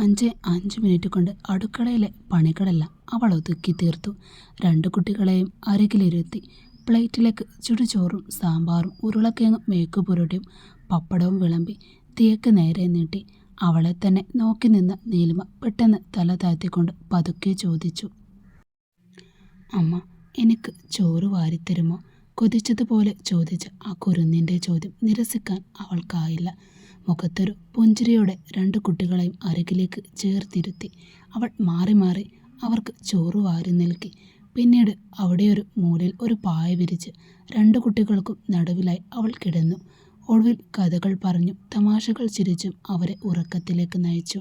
5 minute കൊണ്ട് അടുക്കളയിലെ പണികളെല്ലാം അവൾ ഒതുക്കി തീർത്തു. 2 കുട്ടികളെയും അരികിലിരുത്തി പ്ലേറ്റിലേക്ക് ചുടുചോറും സാമ്പാറും ഉരുളക്കിഴങ്ങും മേക്കുപുരട്ടിയും പപ്പടവും വിളമ്പി തീയക്ക് നേരെ നീട്ടി. അവളെ തന്നെ നോക്കി നിന്ന നീലിമ പെട്ടെന്ന് തല താഴ്ത്തിക്കൊണ്ട് പതുക്കെ ചോദിച്ചു, അമ്മ, എനിക്ക് ചോറ് വാരിത്തരുമോ? കൊതിച്ചതുപോലെ ചോദിച്ച ആ കുരുന്നിൻ്റെ ചോദ്യം നിരസിക്കാൻ അവൾക്കായില്ല. മുഖത്തൊരു പുഞ്ചിരിയോടെ 2 കുട്ടികളെയും അരികിലേക്ക് ചേർത്തിരുത്തി അവൾ മാറി മാറി അവർക്ക് ചോറ് വാരി നൽകി. പിന്നീട് അവിടെയൊരു മൂലയിൽ ഒരു പായ വിരിച്ച് 2 കുട്ടികൾക്കും നടുവിലായി അവൾ കിടന്നു. ഒടുവിൽ കഥകൾ പറഞ്ഞും തമാശകൾ ചിരിച്ചും അവരെ ഉറക്കത്തിലേക്ക് നയിച്ചു.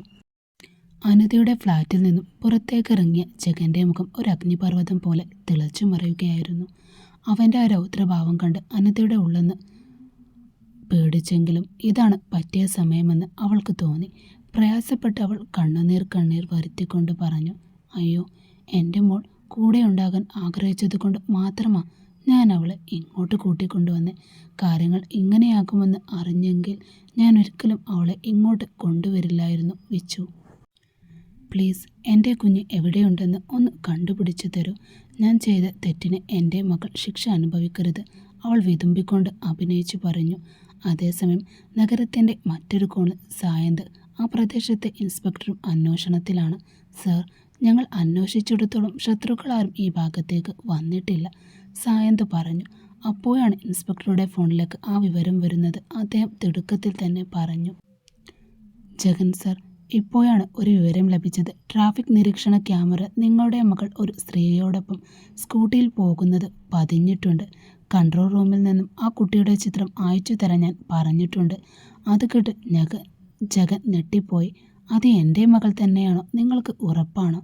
അനിതയുടെ ഫ്ലാറ്റിൽ നിന്നും പുറത്തേക്കിറങ്ങിയ ജഗൻ്റെ മുഖം ഒരു അഗ്നിപർവ്വതം പോലെ തിളച്ചു മറയുകയായിരുന്നു. അവൻ്റെ ആ രൗദ്രഭാവം കണ്ട് അനിതയുടെ ഉള്ളെന്ന് പേടിച്ചെങ്കിലും ഇതാണ് പറ്റിയ സമയമെന്ന് അവൾക്ക് തോന്നി. പ്രയാസപ്പെട്ട് അവൾ കണ്ണീർ വരുത്തിക്കൊണ്ട് പറഞ്ഞു, അയ്യോ, എൻ്റെ മോൾ കൂടെ ഉണ്ടാകാൻ ആഗ്രഹിച്ചതുകൊണ്ട് മാത്രമാണ് ഞാൻ അവളെ ഇങ്ങോട്ട് കൂട്ടിക്കൊണ്ടുവന്ന്. കാര്യങ്ങൾ ഇങ്ങനെയാകുമെന്ന് അറിഞ്ഞെങ്കിൽ ഞാൻ ഒരിക്കലും അവളെ ഇങ്ങോട്ട് കൊണ്ടുവരില്ലായിരുന്നു വിച്ചു. പ്ലീസ്, എൻ്റെ കുഞ്ഞ് എവിടെയുണ്ടെന്ന് ഒന്ന് കണ്ടുപിടിച്ചു തരൂ. ഞാൻ ചെയ്ത തെറ്റിന് എൻ്റെ മകൾ ശിക്ഷ അനുഭവിക്കരുത്, അവൾ വിതുമ്പിക്കൊണ്ട് അഭിനയിച്ചു പറഞ്ഞു. അതേസമയം നഗരത്തിൻ്റെ മറ്റൊരു കോണിൽ സായന്ത് ആ പ്രദേശത്തെ ഇൻസ്പെക്ടറും അന്വേഷണത്തിലാണ്. സർ, ഞങ്ങൾ അന്വേഷിച്ചിടത്തോളം ശത്രുക്കളാരും ഈ ഭാഗത്തേക്ക് വന്നിട്ടില്ല, സായന്ത് പറഞ്ഞു. അപ്പോഴാണ് ഇൻസ്പെക്ടറുടെ ഫോണിലേക്ക് ആ വിവരം വരുന്നത്. അദ്ദേഹം തിടുക്കത്തിൽ തന്നെ പറഞ്ഞു, ജഗൻ സർ, ഇപ്പോഴാണ് ഒരു വിവരം ലഭിച്ചത്. ട്രാഫിക് നിരീക്ഷണ ക്യാമറ നിങ്ങളുടെ മകൾ ഒരു സ്ത്രീയോടൊപ്പം സ്കൂട്ടിയിൽ പോകുന്നത് പതിഞ്ഞിട്ടുണ്ട്. കൺട്രോൾ റൂമിൽ നിന്നും ആ കുട്ടിയുടെ ചിത്രം അയച്ചു തരാൻ ഞാൻ പറഞ്ഞിട്ടുണ്ട്. അത് കേട്ട് ജഗൻ ഞെട്ടിപ്പോയി. അത് എൻ്റെ മകൾ തന്നെയാണോ? നിങ്ങൾക്ക് ഉറപ്പാണോ?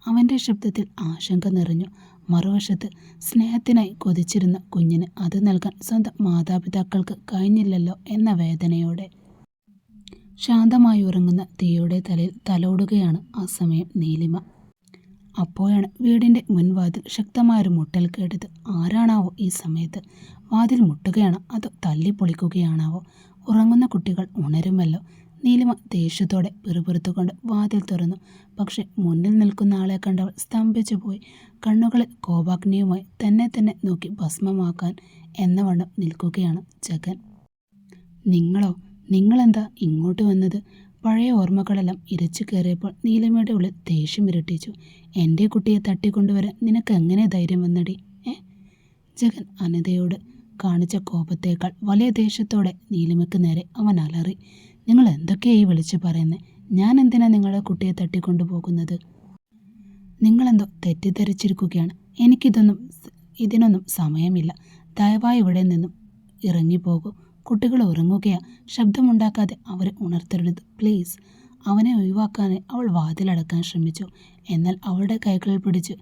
അവൻ്റെ ശബ്ദത്തിൽ ആശങ്ക നിറഞ്ഞു. മറുവശത്ത് സ്നേഹത്തിനായി കൊതിച്ചിരുന്ന കുഞ്ഞിന് അത് നൽകാൻ സ്വന്തം മാതാപിതാക്കൾക്ക് കഴിഞ്ഞില്ലല്ലോ എന്ന വേദനയോടെ. ശാന്തമായി ഉറങ്ങുന്ന തീയുടെ തലയിൽ തലോടുകയാണ് ആ സമയം നീലിമ. അപ്പോഴാണ് വീടിൻ്റെ മുൻവാതിൽ ശക്തമായൊരു മുട്ടൽ കേട്ടത്. ആരാണാവോ ഈ സമയത്ത്? വാതിൽ മുട്ടുകയാണോ അതോ തല്ലിപ്പൊളിക്കുകയാണാവോ? ഉറങ്ങുന്ന കുട്ടികൾ ഉണരുമല്ലോ. നീലിമ ദേഷ്യത്തോടെ പിറുപിറുത്തുകൊണ്ട് വാതിൽ തുറന്നു. പക്ഷെ മുന്നിൽ നിൽക്കുന്ന ആളെ കണ്ടവൾ സ്തംഭിച്ചു പോയി. കണ്ണുകളിൽ കോപാഗ്നിയുമായി തന്നെ നോക്കി ഭസ്മമാക്കാൻ എന്നവണ്ണം നിൽക്കുകയാണ് ജഗൻ. നിങ്ങളെന്താ ഇങ്ങോട്ട് വന്നത്? പഴയ ഓർമ്മകളെല്ലാം ഇരച്ചു കയറിയപ്പോൾ നീലിമയുടെ ഉള്ളിൽ ദേഷ്യം ഇരട്ടിച്ചു. എൻ്റെ കുട്ടിയെ തട്ടിക്കൊണ്ടുവരാൻ നിനക്ക് എങ്ങനെ ധൈര്യം വന്നടി? ജഗൻ അനിതയോട് കാണിച്ച കോപത്തേക്കാൾ വലിയ ദേഷ്യത്തോടെ നീലിമയ്ക്ക് നേരെ അവൻ അലറി. നിങ്ങൾ എന്തൊക്കെയായി വിളിച്ചു പറയുന്നത്? ഞാൻ എന്തിനാ നിങ്ങളുടെ കുട്ടിയെ തട്ടിക്കൊണ്ടുപോകുന്നത്? നിങ്ങളെന്തോ തെറ്റിദ്ധരിച്ചിരിക്കുകയാണ്. ഇതിനൊന്നും സമയമില്ല. ദയവായി ഇവിടെ നിന്നും ഇറങ്ങിപ്പോകൂ. കുട്ടികൾ ഉറങ്ങുകയാ. ശബ്ദമുണ്ടാക്കാതെ അവരെ ഉണർത്തരുത് പ്ലീസ്. അവനെ ഒഴിവാക്കാനായി അവൾ വാതിലടക്കാൻ ശ്രമിച്ചു. എന്നാൽ അവളുടെ കൈകളിൽ പിടിച്ച്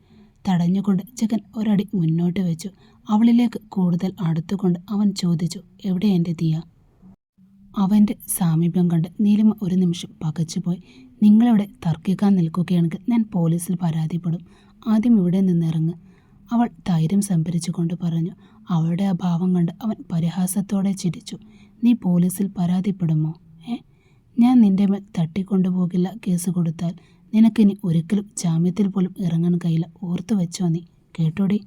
തടഞ്ഞുകൊണ്ട് ജഗൻ ഒരടി മുന്നോട്ട് വെച്ചു. അവളിലേക്ക് കൂടുതൽ അടുത്തുകൊണ്ട് അവൻ ചോദിച്ചു, എവിടെ എൻ്റെ ദിയ? അവൻ്റെ സാമീപ്യം കണ്ട് നീലിമ ഒരു നിമിഷം പകച്ചുപോയി. നിങ്ങളിവിടെ തർക്കിക്കാൻ നിൽക്കുകയാണെങ്കിൽ ഞാൻ പോലീസിൽ പരാതിപ്പെടും. ആദ്യം ഇവിടെ നിന്നിറങ്ങ്, അവൾ ധൈര്യം സംഭരിച്ചുകൊണ്ട് പറഞ്ഞു. അവളുടെ ആ ഭാവം കണ്ട് അവൻ പരിഹാസത്തോടെ ചിരിച്ചു. നീ പോലീസിൽ പരാതിപ്പെടുമോ? ഞാൻ നിന്റെ മേൽ തട്ടിക്കൊണ്ടുപോകില്ല. കേസ് കൊടുത്താൽ നിനക്കിനി ഒരിക്കലും ജാമ്യത്തിൽ പോലും ഇറങ്ങാൻ കഴിയില്ല. ഓർത്തു വെച്ചോ നീ, കേട്ടോടി?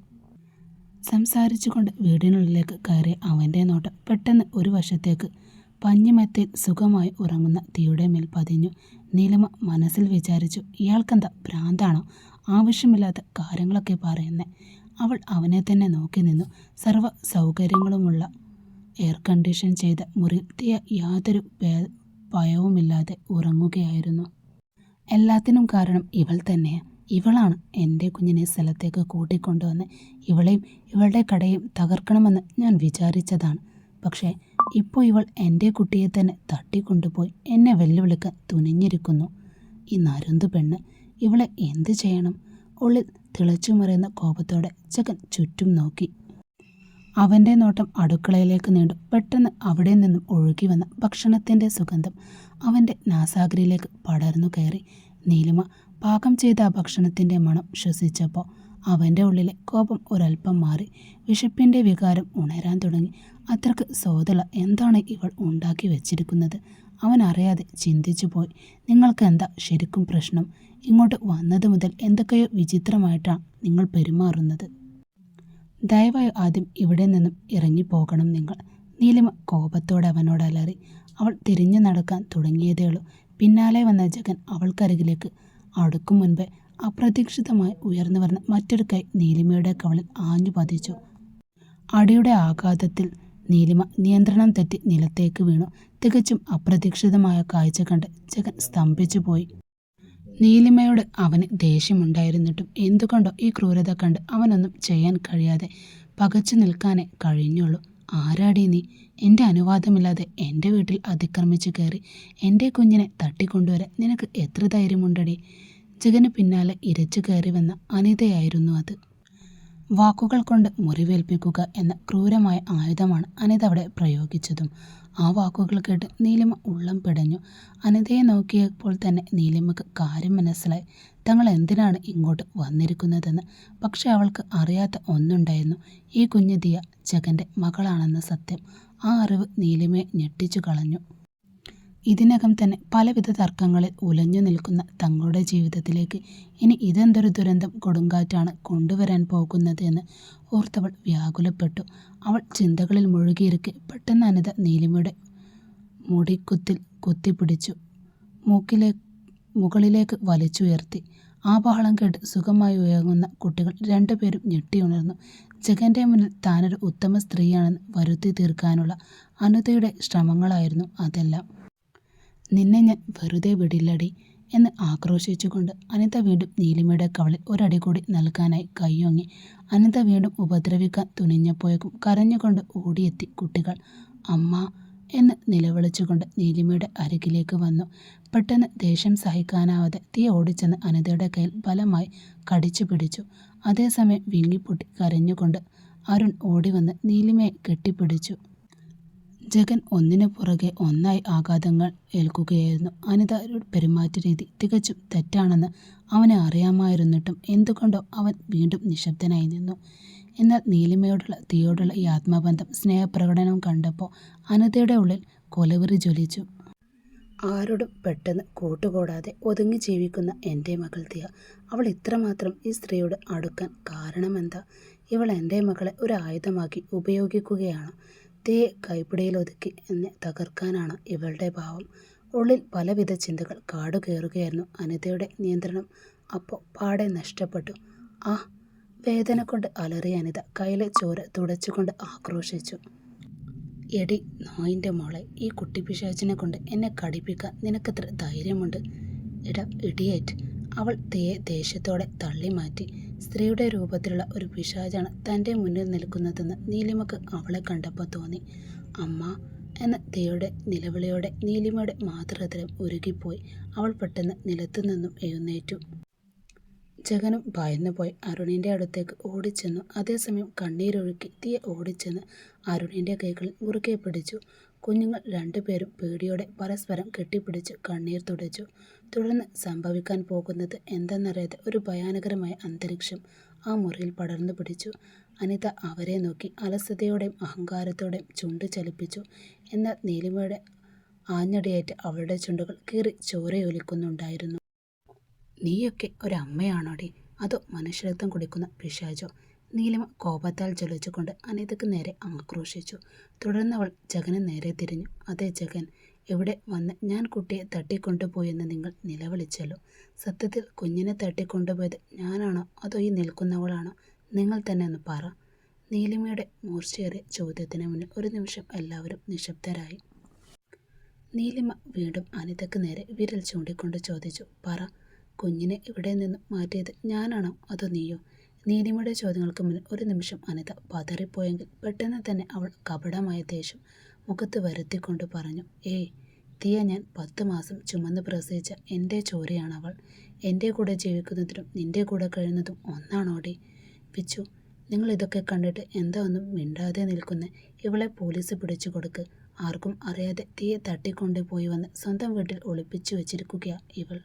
സംസാരിച്ചുകൊണ്ട് വീടിനുള്ളിലേക്ക് കയറിയ അവൻ്റെ നോട്ടം പെട്ടെന്ന് ഒരു വശത്തേക്ക് പഞ്ഞിമെത്തയിൽ സുഖമായി ഉറങ്ങുന്ന തീയുടെ മേൽ പതിഞ്ഞു. നീലിമ മനസ്സിൽ വിചാരിച്ചു, ഇയാൾക്കെന്താ ഭ്രാന്താണോ? ആവശ്യമില്ലാത്ത കാര്യങ്ങളൊക്കെ പറയുന്നേ. അവൾ അവനെ തന്നെ നോക്കി നിന്നു. സർവ്വ സൗകര്യങ്ങളുമുള്ള എയർ കണ്ടീഷൻ ചെയ്ത മുറിയിൽ തീയ യാതൊരു ഭയവുമില്ലാതെ ഉറങ്ങുകയായിരുന്നു. എല്ലാത്തിനും കാരണം ഇവൾ തന്നെയാണ്. ഇവളാണ് എൻ്റെ കുഞ്ഞിനെ സ്ഥലത്തേക്ക് കൂട്ടിക്കൊണ്ടുവന്ന് ഇവളെയും ഇവളുടെ കടയും തകർക്കണമെന്ന് ഞാൻ വിചാരിച്ചതാണ്. പക്ഷേ ഇപ്പോൾ ഇവൾ എൻ്റെ കുട്ടിയെ തന്നെ തട്ടിക്കൊണ്ടുപോയി എന്നെ വെല്ലുവിളിക്കാൻ തുനിഞ്ഞിരിക്കുന്നു. ഈ നരുന്തു പെണ്ണ്, ഇവളെ എന്ത് ചെയ്യണം? ഉള്ളിൽ തിളച്ചു മറിയുന്ന കോപത്തോടെ ജഗൻ ചുറ്റും നോക്കി. അവൻ്റെ നോട്ടം അടുക്കളയിലേക്ക് നീണ്ടു. പെട്ടെന്ന് അവിടെ നിന്നും ഒഴുകി വന്ന ഭക്ഷണത്തിൻ്റെ സുഗന്ധം അവൻ്റെ നാസാഗ്രിയിലേക്ക് പടർന്നു കയറി. നീലിമ പാകം ചെയ്ത ആ ഭക്ഷണത്തിൻ്റെ മണം ശ്വസിച്ചപ്പോൾ അവൻ്റെ ഉള്ളിലെ കോപം ഒരൽപ്പം മാറി. വിശപ്പിൻ്റെ വികാരം ഉണരാൻ തുടങ്ങി. അത്രക്ക് സ്വാദുള്ള എന്താണ് ഇവൾ ഉണ്ടാക്കി വെച്ചിരിക്കുന്നത്? അവൻ അറിയാതെ ചിന്തിച്ചു പോയി. നിങ്ങൾക്ക് എന്താ ശരിക്കും പ്രശ്നം? ഇങ്ങോട്ട് വന്നത് മുതൽ എന്തൊക്കെയോ വിചിത്രമായിട്ടാണ് നിങ്ങൾ പെരുമാറുന്നത്. ദയവായി ആദ്യം ഇവിടെ നിന്നും ഇറങ്ങിപ്പോകണം നിങ്ങൾ. നീലിമ കോപത്തോടെ അവനോട് അലറി. അവൾ തിരിഞ്ഞു നടക്കാൻ തുടങ്ങിയതേയുള്ളൂ. പിന്നാലെ വന്ന ജഗൻ അവൾക്കരികിലേക്ക് അടുക്കും മുൻപേ അപ്രതീക്ഷിതമായി ഉയർന്നു വരുന്ന മറ്റൊരു കൈ നീലിമയുടെ കവളിൽ ആഞ്ഞു പതിച്ചു. അടിയുടെ ആഘാതത്തിൽ നീലിമ നിയന്ത്രണം തെറ്റി നിലത്തേക്ക് വീണു. തികച്ചും അപ്രതീക്ഷിതമായ കാഴ്ച കണ്ട് ജഗൻ സ്തംഭിച്ചു പോയി. നീലിമയോട് അവന് ദേഷ്യമുണ്ടായിരുന്നിട്ടും എന്തുകൊണ്ടോ ഈ ക്രൂരത കണ്ട് അവനൊന്നും ചെയ്യാൻ കഴിയാതെ പകച്ചു നിൽക്കാനേ കഴിഞ്ഞുള്ളൂ. ആരാടി നീ? എൻ്റെ അനുവാദമില്ലാതെ എൻ്റെ വീട്ടിൽ അതിക്രമിച്ചു കയറി എൻ്റെ കുഞ്ഞിനെ തട്ടിക്കൊണ്ടുവരാൻ നിനക്ക് എത്ര ധൈര്യമുണ്ടടി? ജഗന് പിന്നാലെ ഇരച്ചു കയറി വന്ന അനിതയായിരുന്നു അത്. വാക്കുകൾ കൊണ്ട് മുറിവേൽപ്പിക്കുക എന്ന ക്രൂരമായ ആയുധമാണ് അനിത അവിടെ പ്രയോഗിച്ചതും. ആ വാക്കുകൾ കേട്ട് നീലിമ ഉള്ളം പിടഞ്ഞു. അനിതയെ നോക്കിയപ്പോൾ തന്നെ നീലിമക്ക് കാര്യം മനസ്സിലായി. തങ്ങൾ എന്തിനാണ് ഇങ്ങോട്ട് വന്നിരിക്കുന്നതെന്ന്. പക്ഷെ അവൾക്ക് അറിയാത്ത ഒന്നുണ്ടായിരുന്നു. ഈ കുഞ്ഞു ദിയ ജഗൻ്റെ മകളാണെന്ന സത്യം. ആ അറിവ് നീലിമയെ ഞെട്ടിച്ചു കളഞ്ഞു. ഇതിനകം തന്നെ പലവിധ തർക്കങ്ങളിൽ ഉലഞ്ഞു നിൽക്കുന്ന തങ്ങളുടെ ജീവിതത്തിലേക്ക് ഇനി ഇതെന്തൊരു ദുരന്തം കൊടുങ്കാറ്റാണ് കൊണ്ടുവരാൻ പോകുന്നത് എന്ന് ഓർത്തവൾ വ്യാകുലപ്പെട്ടു. അവൾ ചിന്തകളിൽ മുഴുകിയിരിക്കെ പെട്ടെന്ന് അനിത നീലിമയുടെ കുത്തിപ്പിടിച്ചു മുകളിലേക്ക് വലിച്ചുയർത്തി. ആ ബഹളം കേട്ട് സുഖമായി ഉയങ്ങുന്ന കുട്ടികൾ രണ്ടുപേരും ഞെട്ടിയുണർന്നു. ജഗൻ്റെ മുന്നിൽ താനൊരു ഉത്തമ സ്ത്രീയാണെന്ന് വരുത്തി തീർക്കാനുള്ള അനിതയുടെ ശ്രമങ്ങളായിരുന്നു അതെല്ലാം. നിന്നെ ഞാൻ വെറുതെ വിടില്ലടി എന്ന് ആക്രോശിച്ചുകൊണ്ട് അനിത വീണ്ടും നീലിമയുടെ കവളിൽ ഒരടി കൂടി നൽകാനായി കൈയൊങ്ങി. അനിത വീണ്ടും ഉപദ്രവിക്കാൻ തുനിഞ്ഞപ്പോഴേക്കും കരഞ്ഞുകൊണ്ട് ഓടിയെത്തി കുട്ടികൾ. അമ്മ എന്ന് നിലവിളിച്ചുകൊണ്ട് നീലിമയുടെ അരികിലേക്ക് വന്നു. പെട്ടെന്ന് ദേഷ്യം സഹിക്കാനാവാതെ തീ ഓടിച്ചെന്ന് അനിതയുടെ കയ്യിൽ ബലമായി കടിച്ചു പിടിച്ചു. അതേസമയം വിങ്ങിപ്പൊട്ടി കരഞ്ഞുകൊണ്ട് അരുൺ ഓടിവന്ന് നീലിമയെ കെട്ടിപ്പിടിച്ചു. ജഗൻ ഒന്നിനു പുറകെ ഒന്നായി ആഘാതങ്ങൾ ഏൽക്കുകയായിരുന്നു. അനിതയുടെ പെരുമാറ്റ രീതി തികച്ചും തെറ്റാണെന്ന് അവന് അറിയാമായിരുന്നിട്ടും എന്തുകൊണ്ടോ അവൻ വീണ്ടും നിശബ്ദനായി നിന്നു. എന്നാൽ നീലിമയോടുള്ള തീയോടുള്ള ഈ ആത്മബന്ധം സ്നേഹപ്രകടനം കണ്ടപ്പോൾ അനിതയുടെ ഉള്ളിൽ കൊലവെറി ജ്വലിച്ചു. ആരോടും പെട്ടെന്ന് കൂട്ടുകൂടാതെ ഒതുങ്ങി ജീവിക്കുന്ന എൻ്റെ മകൾ ദിയ, അവൾ ഇത്രമാത്രം ഈ സ്ത്രീയോട് അടുക്കാൻ കാരണമെന്താ? ഇവൾ എൻ്റെ മകളെ ഒരു ആയുധമാക്കി ഉപയോഗിക്കുകയാണ്. തീയെ കൈപ്പിടിയിലൊതുക്കി എന്നെ തകർക്കാനാണ് ഇവളുടെ ഭാവം. ഉള്ളിൽ പലവിധ ചിന്തകൾ കാടുകയറുകയായിരുന്നു. അനിതയുടെ നിയന്ത്രണം അപ്പോൾ പാടെ നഷ്ടപ്പെട്ടു. ആ വേദന കൊണ്ട് അലറിയ അനിത കയ്യിലെ ചോര തുടച്ചുകൊണ്ട് ആക്രോശിച്ചു. എടി നായിൻ്റെ മോളെ, ഈ കുട്ടിപ്പിശാചിനെ കൊണ്ട് എന്നെ കടിപ്പിക്കാൻ നിനക്കെത്ര ധൈര്യമുണ്ട്? എടാ ഇഡിയറ്റ്! അവൾ തീയെ ദേഷ്യത്തോടെ തള്ളി മാറ്റി. സ്ത്രീയുടെ രൂപത്തിലുള്ള ഒരു പിശാചാണ് തൻ്റെ മുന്നിൽ നിൽക്കുന്നതെന്ന് നീലിമക്ക് അവളെ കണ്ടപ്പോൾ തോന്നി. അമ്മ എന്ന തീയുടെ നിലവിളിയോടെ നീലിമയുടെ മാതൃഹൃദയം ഉരുകിപ്പോയി. അവൾ പെട്ടെന്ന് നിലത്തു നിന്നും എഴുന്നേറ്റു. ജഗനും ഭയന്നുപോയി അരുണിൻ്റെ അടുത്തേക്ക് ഓടിച്ചെന്നു. അതേസമയം കണ്ണീരൊഴുക്കി തീയെ ഓടിച്ചെന്ന് അരുണിൻ്റെ കൈകളിൽ മുറുകെ പിടിച്ചു. കുഞ്ഞുങ്ങൾ രണ്ടുപേരും പേടിയോടെ പരസ്പരം കെട്ടിപ്പിടിച്ച് കണ്ണീർ തുടച്ചു. തുടർന്ന് സംഭവിക്കാൻ പോകുന്നത് എന്തെന്നറിയാതെ ഒരു ഭയാനകരമായ അന്തരീക്ഷം ആ മുറിയിൽ പടർന്നു പിടിച്ചു. അനിത അവരെ നോക്കി അലസതയോടെയും അഹങ്കാരത്തോടെയും ചുണ്ട് ചലിപ്പിച്ചു. എന്നാൽ നീലിമയുടെ ആഞ്ഞടിയേറ്റ് അവളുടെ ചുണ്ടുകൾ കീറി ചോരയൊലിക്കുന്നുണ്ടായിരുന്നു. നീയൊക്കെ ഒരമ്മയാണോടി, അതോ മനുഷ്യരക്തം കുടിക്കുന്ന പിശാചോ? നീലിമ കോപത്താൽ ജ്വലിച്ചുകൊണ്ട് അനിതയ്ക്ക് നേരെ ആക്രോശിച്ചു. തുടർന്ന് അവൾ ജഗന് നേരെ തിരിഞ്ഞു. അതെ ജഗൻ, ഇവിടെ വന്ന് ഞാൻ കുട്ടിയെ തട്ടിക്കൊണ്ടുപോയെന്ന് നിങ്ങൾ നിലവിളിച്ചല്ലോ. സത്യത്തിൽ കുഞ്ഞിനെ തട്ടിക്കൊണ്ടുപോയത് ഞാനാണോ അതോ ഈ നിൽക്കുന്നവളാണോ? നിങ്ങൾ തന്നെ ഒന്ന് പറ. നീലിമയുടെ മൂർച്ചയേറിയ ചോദ്യത്തിന് മുന്നിൽ ഒരു നിമിഷം എല്ലാവരും നിശബ്ദരായി. നീലിമ വീണ്ടും അനിതയ്ക്ക് നേരെ വിരൽ ചൂണ്ടിക്കൊണ്ട് ചോദിച്ചു. പറ, കുഞ്ഞിനെ ഇവിടെ നിന്നും മാറ്റിയത് ഞാനാണോ അതോ നീയോ? നീലിമയുടെ ചോദ്യങ്ങൾക്ക് മുന്നിൽ ഒരു നിമിഷം അനിത പതറിപ്പോയെങ്കിൽ പെട്ടെന്ന് തന്നെ അവൾ കപടമായ ദേഷ്യം മുഖത്ത് വരുത്തിക്കൊണ്ട് പറഞ്ഞു. ഏയ് തീയ, ഞാൻ 10 മാസം ചുമന്ന് പ്രസവിച്ച എൻ്റെ ചോരയാണവൾ. എൻ്റെ കൂടെ ജീവിക്കുന്നതിനും നിൻ്റെ കൂടെ കഴിയുന്നതും ഒന്നാണോടി? പിച്ചു, നിങ്ങൾ ഇതൊക്കെ കണ്ടിട്ട് എന്താ ഒന്നും മിണ്ടാതെ നിൽക്കുന്നേ? ഇവളെ പോലീസ് പിടിച്ചു കൊടുക്ക്. ആർക്കും അറിയാതെ തീയെ തട്ടിക്കൊണ്ടുപോയി വന്ന് സ്വന്തം വീട്ടിൽ ഒളിപ്പിച്ചു വെച്ചിരിക്കുകയാ ഇവൾ.